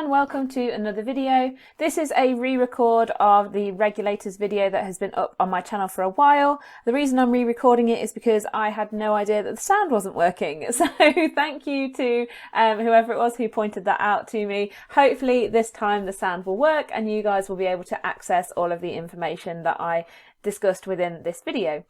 everyone, welcome to another video. This is a re-record of the Regulators video that has been up on my channel for a while. The reason I'm re-recording it is because I had no idea that the sound wasn't working. So thank you to whoever it was who pointed that out to me. Hopefully this time the sound will work and you guys will be able to access all of the information that I discussed within this video.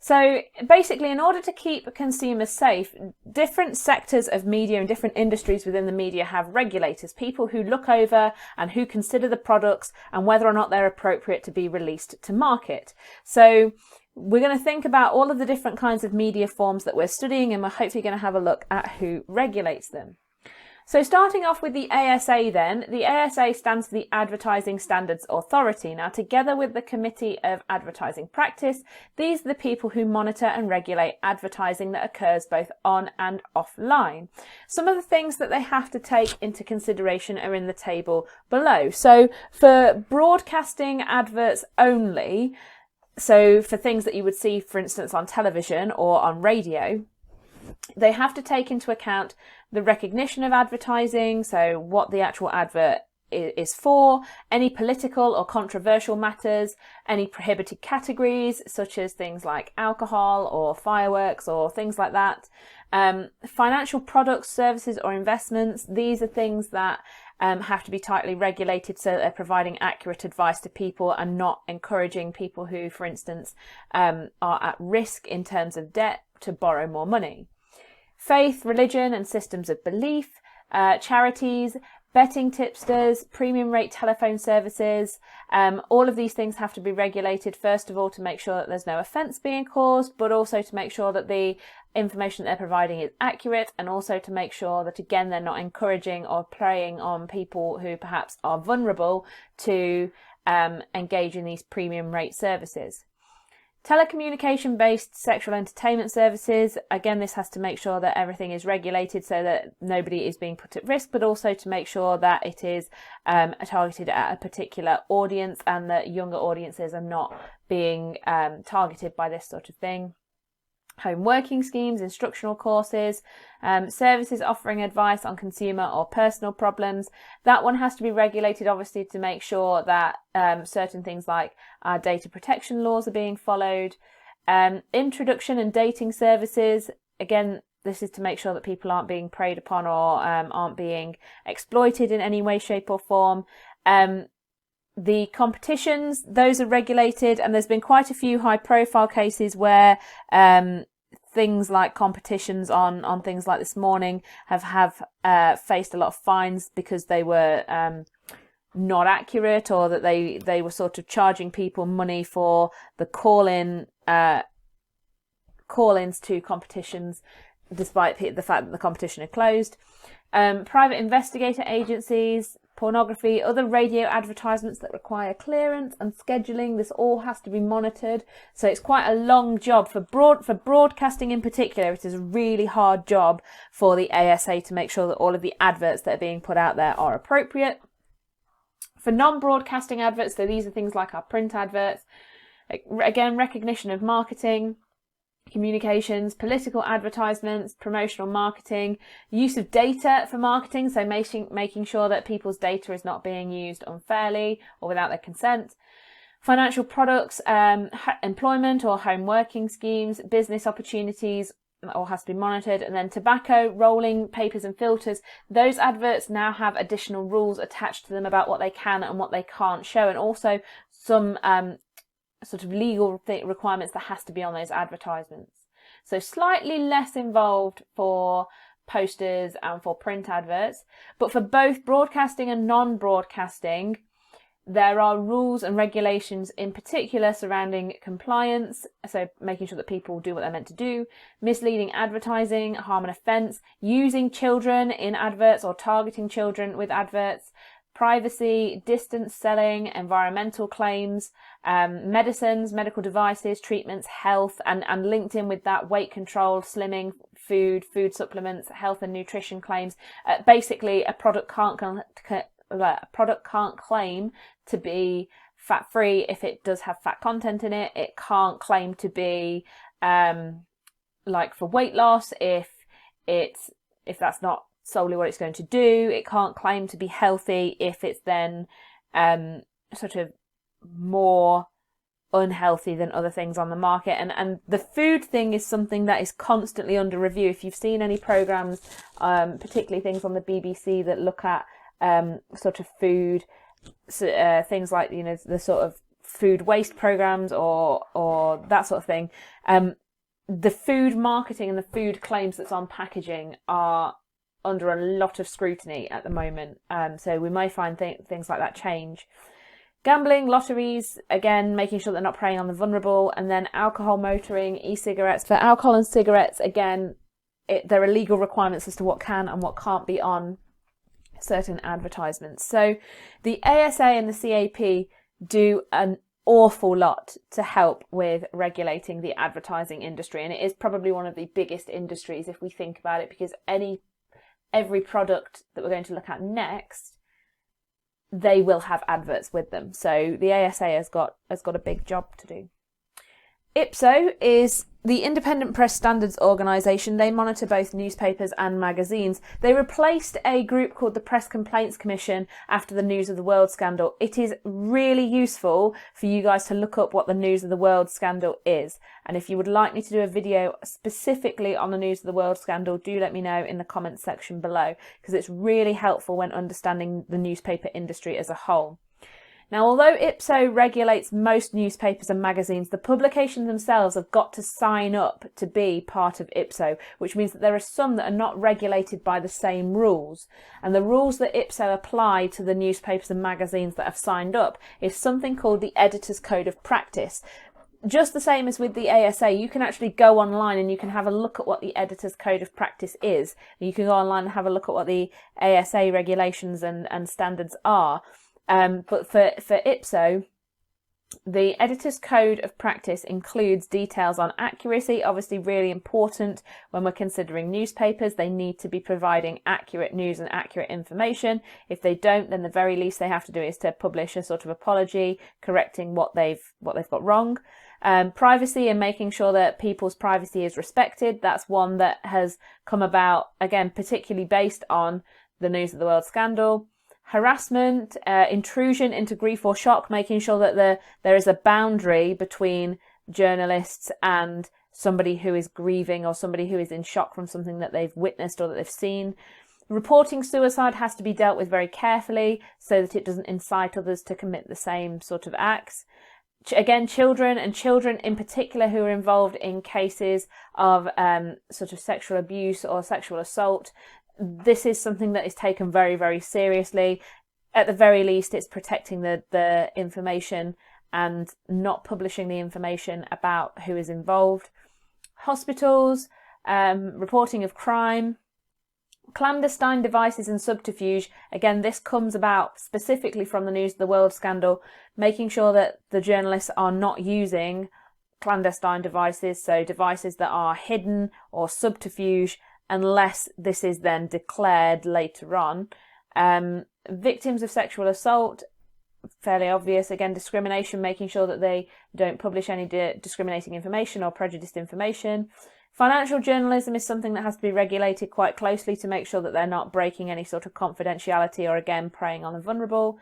So basically, in order to keep consumers safe, different sectors of media and different industries within the media have regulators, people who look over and who consider the products and whether or not they're appropriate to be released to market. So we're going to think about all of the different kinds of media forms that we're studying, and we're hopefully going to have a look at who regulates them. So starting off with the ASA then, the ASA stands for the Advertising Standards Authority. Now, together with the Committee of Advertising Practice, these are the people who monitor and regulate advertising that occurs both on and offline. Some of the things that they have to take into consideration are in the table below. So for broadcasting adverts only, so for things that you would see, for instance, on television or on radio, they have to take into account the recognition of advertising, so what the actual advert is for, any political or controversial matters, any prohibited categories such as things like alcohol or fireworks or things like that, financial products, services or investments. These are things that have to be tightly regulated so that they're providing accurate advice to people and not encouraging people who, for instance, are at risk in terms of debt to borrow more money. Faith, religion and systems of belief, charities, betting tipsters, premium rate telephone services, all of these things have to be regulated, first of all, to make sure that there's no offence being caused, but also to make sure that the information that they're providing is accurate, and also to make sure that, again, they're not encouraging or preying on people who perhaps are vulnerable to engage in these premium rate services. Telecommunication-based sexual entertainment services, again, this has to make sure that everything is regulated so that nobody is being put at risk, but also to make sure that it is targeted at a particular audience and that younger audiences are not being targeted by this sort of thing. Home working schemes, instructional courses, services offering advice on consumer or personal problems. That one has to be regulated, obviously, to make sure that certain things like data protection laws are being followed. Introduction and dating services, again, this is to make sure that people aren't being preyed upon or aren't being exploited in any way, shape or form. The competitions, those are regulated, and there's been quite a few high profile cases where things like competitions on things like This Morning have faced a lot of fines because they were not accurate, or that they were sort of charging people money for the call-ins to competitions despite the fact that the competition had closed. Private investigator agencies, pornography, other radio advertisements that require clearance and scheduling, this all has to be monitored. So it's quite a long job for broadcasting in particular. It is a really hard job for the ASA to make sure that all of the adverts that are being put out there are appropriate. For non-broadcasting adverts, so these are things like our print adverts, again, recognition of marketing, communications, political advertisements, promotional marketing, use of data for marketing, so making sure that people's data is not being used unfairly or without their consent. Financial products, employment or home working schemes, business opportunities, all has to be monitored. And then tobacco, rolling, papers and filters, those adverts now have additional rules attached to them about what they can and what they can't show, and also some sort of legal requirements that has to be on those advertisements. So slightly less involved for posters and for print adverts, but for both broadcasting and non-broadcasting, there are rules and regulations in particular surrounding compliance, so making sure that people do what they're meant to do, misleading advertising, harm and offence, using children in adverts or targeting children with adverts, privacy, distance selling, environmental claims, medicines, medical devices, treatments, health, and linked in with that, weight control, slimming, food supplements, health and nutrition claims. Basically, a product can't claim to be fat-free if it does have fat content in it. It can't claim to be like for weight loss if that's not solely what it's going to do. It can't claim to be healthy if it's then sort of more unhealthy than other things on the market. And the food thing is something that is constantly under review. If you've seen any programmes, particularly things on the BBC that look at sort of food, things like, you know, the sort of food waste programmes or that sort of thing, the food marketing and the food claims that's on packaging are under a lot of scrutiny at the moment. So we may find things like that change. Gambling, lotteries, again, making sure they're not preying on the vulnerable. And then alcohol, motoring, e-cigarettes. For alcohol and cigarettes, again, there are legal requirements as to what can and what can't be on certain advertisements. So the ASA and the CAP do an awful lot to help with regulating the advertising industry, and it is probably one of the biggest industries if we think about it, because every product that we're going to look at next, they will have adverts with them. So the ASA has got a big job to do. Ipso is the Independent Press Standards Organisation. They monitor both newspapers and magazines. They replaced a group called the Press Complaints Commission after the News of the World scandal. It is really useful for you guys to look up what the News of the World scandal is. And if you would like me to do a video specifically on the News of the World scandal, do let me know in the comments section below, because it's really helpful when understanding the newspaper industry as a whole. Now, although Ipso regulates most newspapers and magazines, the publications themselves have got to sign up to be part of Ipso, which means that there are some that are not regulated by the same rules. And the rules that Ipso apply to the newspapers and magazines that have signed up is something called the Editor's Code of Practice. Just the same as with the ASA, you can actually go online and you can have a look at what the Editor's Code of Practice is. You can go online and have a look at what the ASA regulations and standards are. But for Ipso, the Editor's Code of Practice includes details on accuracy, obviously really important when we're considering newspapers. They need to be providing accurate news and accurate information. If they don't, then the very least they have to do is to publish a sort of apology correcting what they've got wrong. Privacy and making sure that people's privacy is respected. That's one that has come about, again, particularly based on the News of the World scandal. Harassment, intrusion into grief or shock, making sure that there is a boundary between journalists and somebody who is grieving or somebody who is in shock from something that they've witnessed or that they've seen. Reporting suicide has to be dealt with very carefully so that it doesn't incite others to commit the same sort of acts. Again, children in particular who are involved in cases of sort of sexual abuse or sexual assault. This is something that is taken very, very seriously. At the very least, it's protecting the information and not publishing the information about who is involved. Hospitals, reporting of crime, clandestine devices and subterfuge. Again, this comes about specifically from the News of the World scandal, making sure that the journalists are not using clandestine devices, so devices that are hidden or subterfuge, unless this is then declared later on. Victims of sexual assault, fairly obvious. Again, discrimination, making sure that they don't publish any discriminating information or prejudiced information. Financial journalism is something that has to be regulated quite closely to make sure that they're not breaking any sort of confidentiality or, again, preying on the vulnerable.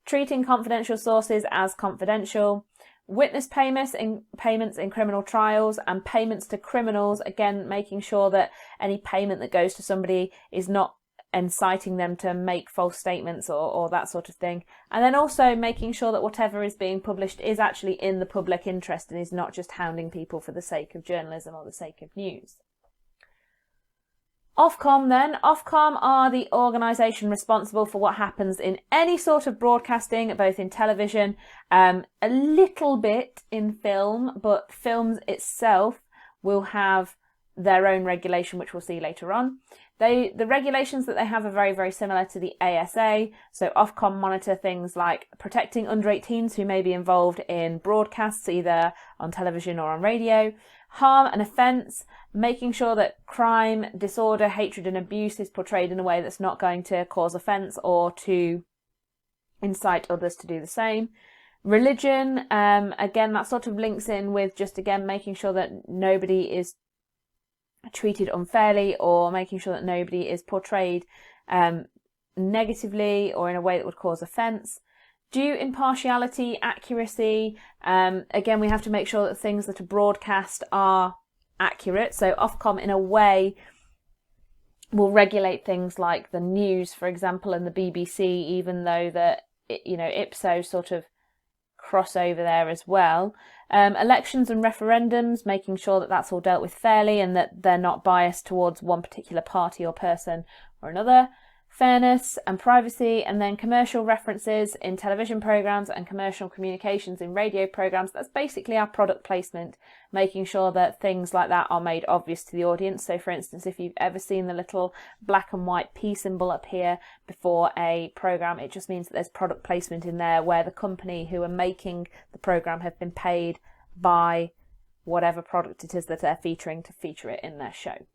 Treating confidential sources as confidential. Witness payments in criminal trials and payments to criminals, again, making sure that any payment that goes to somebody is not inciting them to make false statements or that sort of thing. And then also making sure that whatever is being published is actually in the public interest and is not just hounding people for the sake of journalism or the sake of news. Ofcom then. Ofcom are the organisation responsible for what happens in any sort of broadcasting, both in television, a little bit in film, but films itself will have their own regulation, which we'll see later on. The regulations that they have are very, very similar to the ASA. So Ofcom monitor things like protecting under 18s who may be involved in broadcasts, either on television or on radio. Harm and offence, making sure that crime, disorder, hatred and abuse is portrayed in a way that's not going to cause offence or to incite others to do the same. Religion, again, that sort of links in with just, again, making sure that nobody is treated unfairly, or making sure that nobody is portrayed negatively or in a way that would cause offence. Due impartiality, accuracy. Again, we have to make sure that things that are broadcast are accurate. So Ofcom, in a way, will regulate things like the news, for example, and the BBC, even though that, you know, Ipso sort of cross over there as well. Elections and referendums, making sure that that's all dealt with fairly and that they're not biased towards one particular party or person or another. Fairness and privacy, and then commercial references in television programmes and commercial communications in radio programmes. That's basically our product placement, making sure that things like that are made obvious to the audience. So for instance, if you've ever seen the little black and white P symbol up here before a programme, it just means that there's product placement in there where the company who are making the programme have been paid by whatever product it is that they're featuring to feature it in their show.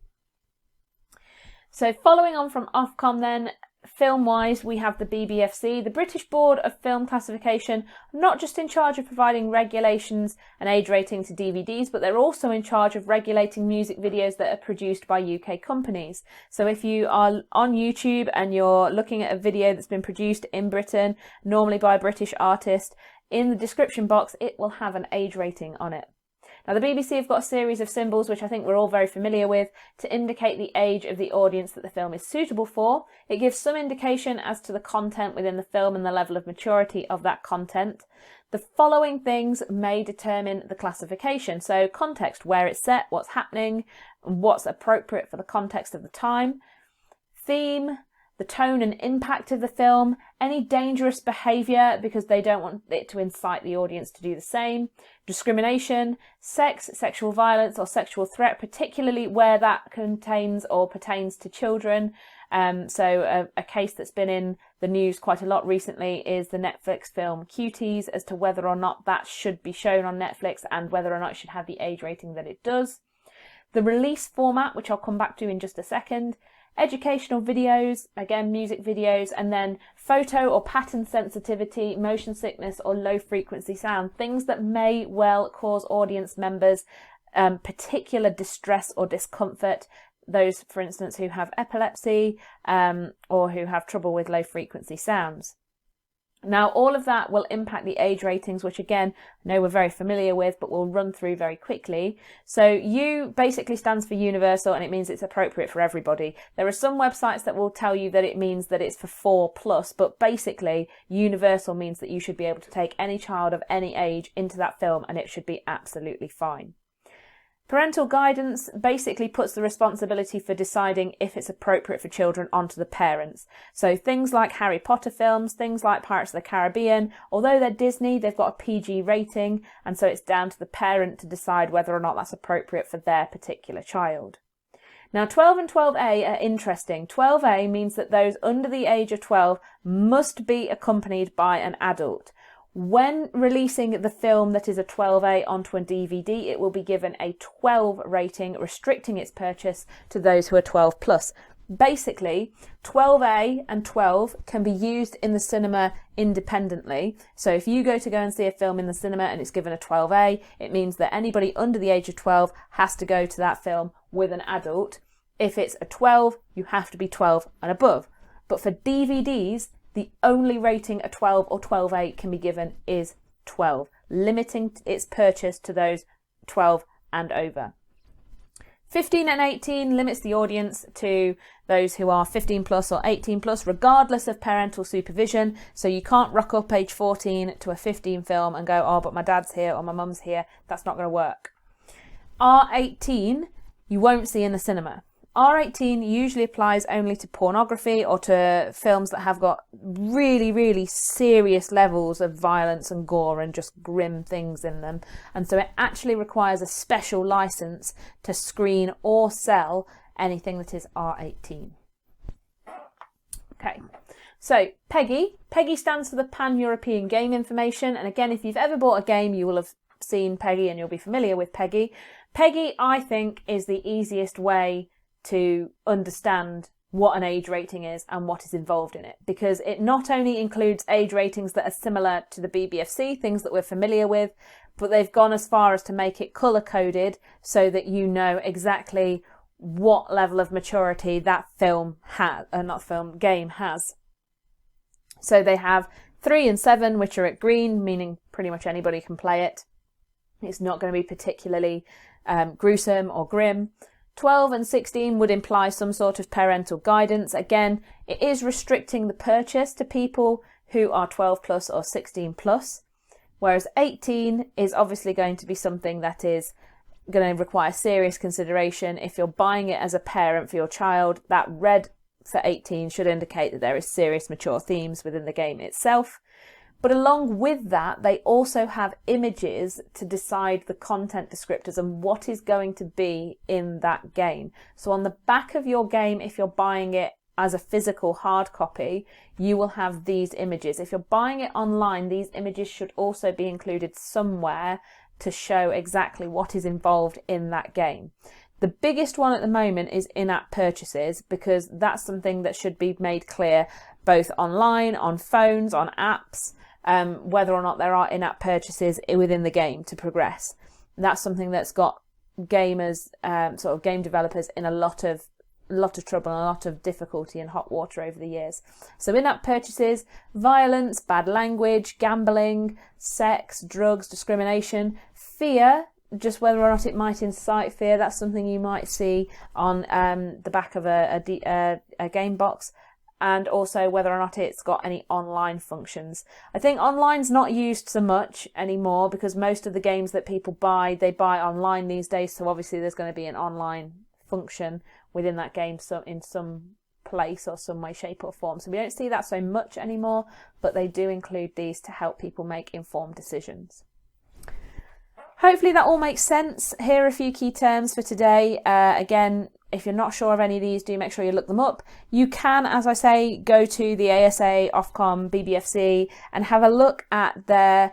So following on from Ofcom then, film-wise, we have the BBFC, the British Board of Film Classification, not just in charge of providing regulations and age rating to DVDs, but they're also in charge of regulating music videos that are produced by UK companies. So if you are on YouTube and you're looking at a video that's been produced in Britain, normally by a British artist, in the description box, it will have an age rating on it. Now, the BBC have got a series of symbols, which I think we're all very familiar with, to indicate the age of the audience that the film is suitable for. It gives some indication as to the content within the film and the level of maturity of that content. The following things may determine the classification. So context, where it's set, what's happening, what's appropriate for the context of the time. Theme, the tone and impact of the film, any dangerous behaviour because they don't want it to incite the audience to do the same, discrimination, sex, sexual violence or sexual threat, particularly where that contains or pertains to children. So a case that's been in the news quite a lot recently is the Netflix film Cuties, as to whether or not that should be shown on Netflix and whether or not it should have the age rating that it does. The release format, which I'll come back to in just a second. Educational videos, again music videos, and then photo or pattern sensitivity, motion sickness or low frequency sound, things that may well cause audience members particular distress or discomfort, those for instance who have epilepsy or who have trouble with low frequency sounds. Now all of that will impact the age ratings, which again I know we're very familiar with, but we'll run through very quickly. So U basically stands for universal, and it means it's appropriate for everybody. There are some websites that will tell you that it means that it's for 4+, but basically universal means that you should be able to take any child of any age into that film and it should be absolutely fine. Parental guidance basically puts the responsibility for deciding if it's appropriate for children onto the parents. So things like Harry Potter films, things like Pirates of the Caribbean, although they're Disney, they've got a PG rating, and so it's down to the parent to decide whether or not that's appropriate for their particular child. Now 12 and 12A are interesting. 12A means that those under the age of 12 must be accompanied by an adult. When releasing the film that is a 12A onto a DVD, it will be given a 12 rating, restricting its purchase to those who are 12+. Basically, 12A and 12 can be used in the cinema independently. So if you go and see a film in the cinema and it's given a 12A, it means that anybody under the age of 12 has to go to that film with an adult. If it's a 12, you have to be 12 and above. But for DVDs, the only rating a 12 or 12A can be given is 12, limiting its purchase to those 12 and over. 15 and 18 limits the audience to those who are 15+ or 18+, regardless of parental supervision. So you can't rock up age 14 to a 15 film and go, oh, but my dad's here or my mum's here. That's not going to work. R18 you won't see in the cinema. R18 usually applies only to pornography or to films that have got really, really serious levels of violence and gore and just grim things in them. And so it actually requires a special license to screen or sell anything that is R18. Okay, so PEGGY. PEGGY stands for the Pan-European Game Information. And again, if you've ever bought a game, you will have seen PEGGY and you'll be familiar with PEGGY. PEGGY, I think, is the easiest way to understand what an age rating is and what is involved in it, because it not only includes age ratings that are similar to the BBFC, things that we're familiar with, but they've gone as far as to make it colour coded so that you know exactly what level of maturity that game has. So they have 3 and 7, which are at green, meaning pretty much anybody can play it. It's not going to be particularly gruesome or grim. 12 and 16 would imply some sort of parental guidance. Again, it is restricting the purchase to people who are 12 plus or 16 plus, whereas 18 is obviously going to be something that is going to require serious consideration. If you're buying it as a parent for your child, that red for 18 should indicate that there is serious mature themes within the game itself. But along with that, they also have images to decide the content descriptors and what is going to be in that game. So on the back of your game, if you're buying it as a physical hard copy, you will have these images. If you're buying it online, these images should also be included somewhere to show exactly what is involved in that game. The biggest one at the moment is in-app purchases, because that's something that should be made clear both online, on phones, on apps, whether or not there are in-app purchases within the game to progress. That's something that's got gamers, sort of game developers, in a lot of trouble and a lot of difficulty and hot water over the years. So in-app purchases, violence, bad language, gambling, sex, drugs, discrimination, fear, just whether or not it might incite fear. That's something you might see on the back of a game box. And also whether or not it's got any online functions. I think online's not used so much anymore, because most of the games that people buy, they buy online these days. So obviously there's going to be an online function within that game, so in some place or some way, shape or form. So we don't see that so much anymore, but they do include these to help people make informed decisions. Hopefully that all makes sense. Here are a few key terms for today. Again, if you're not sure of any of these, do make sure you look them up. You can, as I say, go to the ASA, Ofcom, BBFC and have a look at their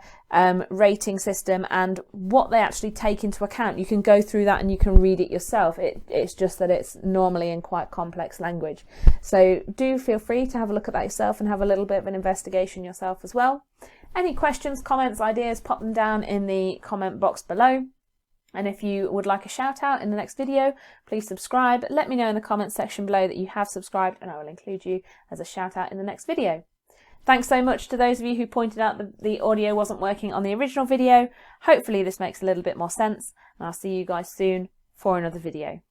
rating system and what they actually take into account. You can go through that and you can read it yourself. It's just that it's normally in quite complex language. So do feel free to have a look at that yourself and have a little bit of an investigation yourself as well. Any questions, comments, ideas, pop them down in the comment box below. And if you would like a shout out in the next video, please subscribe. Let me know in the comments section below that you have subscribed and I will include you as a shout out in the next video. Thanks so much to those of you who pointed out that the audio wasn't working on the original video. Hopefully this makes a little bit more sense, and I'll see you guys soon for another video.